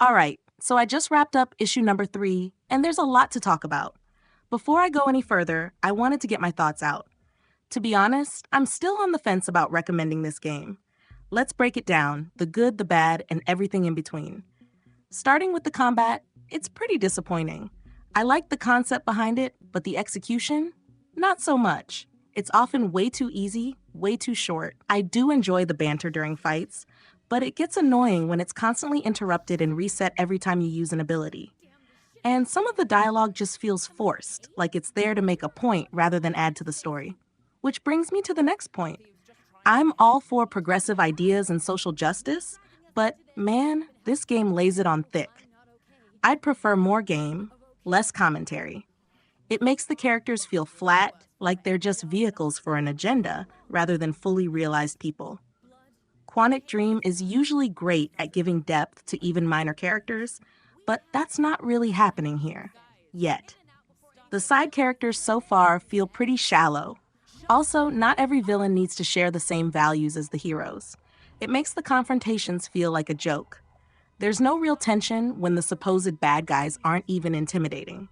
All right, so I just wrapped up issue number 3, and there's a lot to talk about. Before I go any further, I wanted to get my thoughts out. To be honest, I'm still on the fence about recommending this game. Let's break it down, the good, the bad, and everything in between. Starting with the combat, it's pretty disappointing. I like the concept behind it, but the execution? Not so much. It's often way too easy, way too short. I do enjoy the banter during fights, but it gets annoying when it's constantly interrupted and reset every time you use an ability. And some of the dialogue just feels forced, like it's there to make a point rather than add to the story. Which brings me to the next point. I'm all for progressive ideas and social justice, but man, this game lays it on thick. I'd prefer more game, less commentary. It makes the characters feel flat, like they're just vehicles for an agenda, rather than fully realized people. Quantic Dream is usually great at giving depth to even minor characters, but that's not really happening here. Yet. The side characters so far feel pretty shallow. Also, not every villain needs to share the same values as the heroes. It makes the confrontations feel like a joke. There's no real tension when the supposed bad guys aren't even intimidating.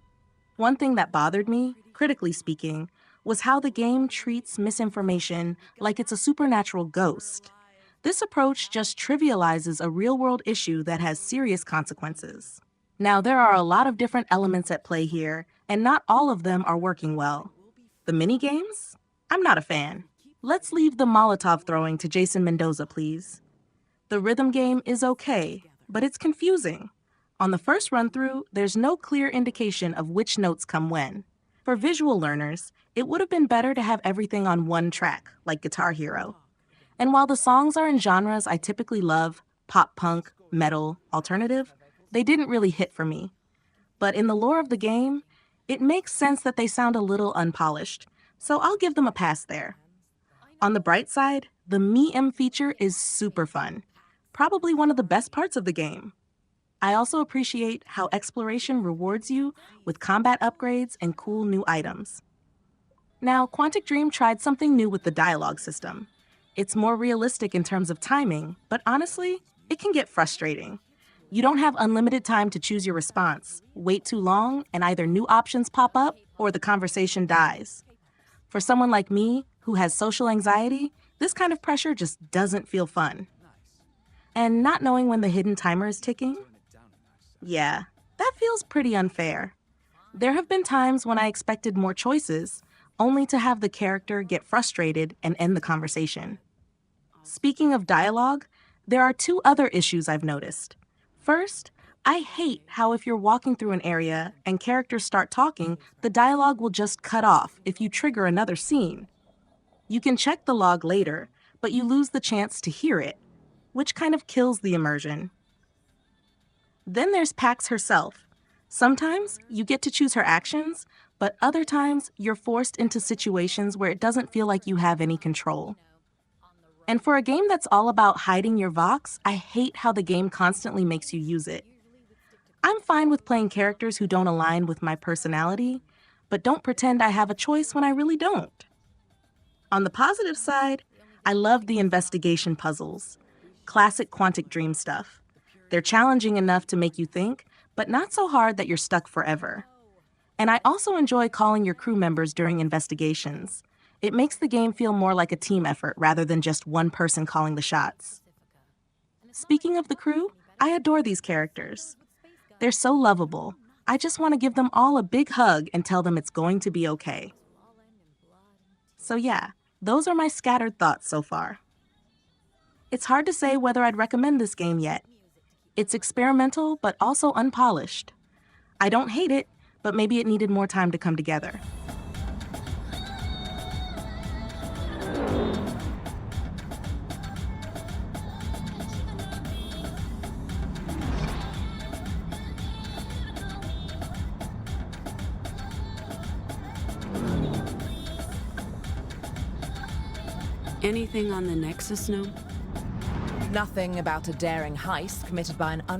One thing that bothered me, critically speaking, was how the game treats misinformation like it's a supernatural ghost. This approach just trivializes a real-world issue that has serious consequences. Now, there are a lot of different elements at play here, and not all of them are working well. The minigames? I'm not a fan. Let's leave the Molotov throwing to Jason Mendoza, please. The rhythm game is okay, but it's confusing. On the first run-through, there's no clear indication of which notes come when. For visual learners, it would have been better to have everything on one track, like Guitar Hero. And while the songs are in genres I typically love, pop punk, metal, alternative, they didn't really hit for me. But in the lore of the game, it makes sense that they sound a little unpolished, so I'll give them a pass there. On the bright side, the Me-Em feature is super fun, probably one of the best parts of the game. I also appreciate how exploration rewards you with combat upgrades and cool new items. Now, Quantic Dream tried something new with the dialogue system. It's more realistic in terms of timing, but honestly, it can get frustrating. You don't have unlimited time to choose your response. Wait too long, and either new options pop up or the conversation dies. For someone like me, who has social anxiety, this kind of pressure just doesn't feel fun. And not knowing when the hidden timer is ticking? Yeah, that feels pretty unfair. There have been times when I expected more choices, only to have the character get frustrated and end the conversation. Speaking of dialogue, there are 2 other issues I've noticed. First, I hate how if you're walking through an area and characters start talking, the dialogue will just cut off if you trigger another scene. You can check the log later, but you lose the chance to hear it, which kind of kills the immersion. Then there's Pax herself. Sometimes you get to choose her actions, but other times you're forced into situations where it doesn't feel like you have any control. And for a game that's all about hiding your vox, I hate how the game constantly makes you use it. I'm fine with playing characters who don't align with my personality, but don't pretend I have a choice when I really don't. On the positive side, I love the investigation puzzles. Classic Quantic Dream stuff. They're challenging enough to make you think, but not so hard that you're stuck forever. And I also enjoy calling your crew members during investigations. It makes the game feel more like a team effort rather than just one person calling the shots. Speaking of the crew, I adore these characters. They're so lovable. I just want to give them all a big hug and tell them it's going to be okay. So yeah, those are my scattered thoughts so far. It's hard to say whether I'd recommend this game yet. It's experimental, but also unpolished. I don't hate it, but maybe it needed more time to come together. Anything on the Nexus, no? Nothing about a daring heist committed by an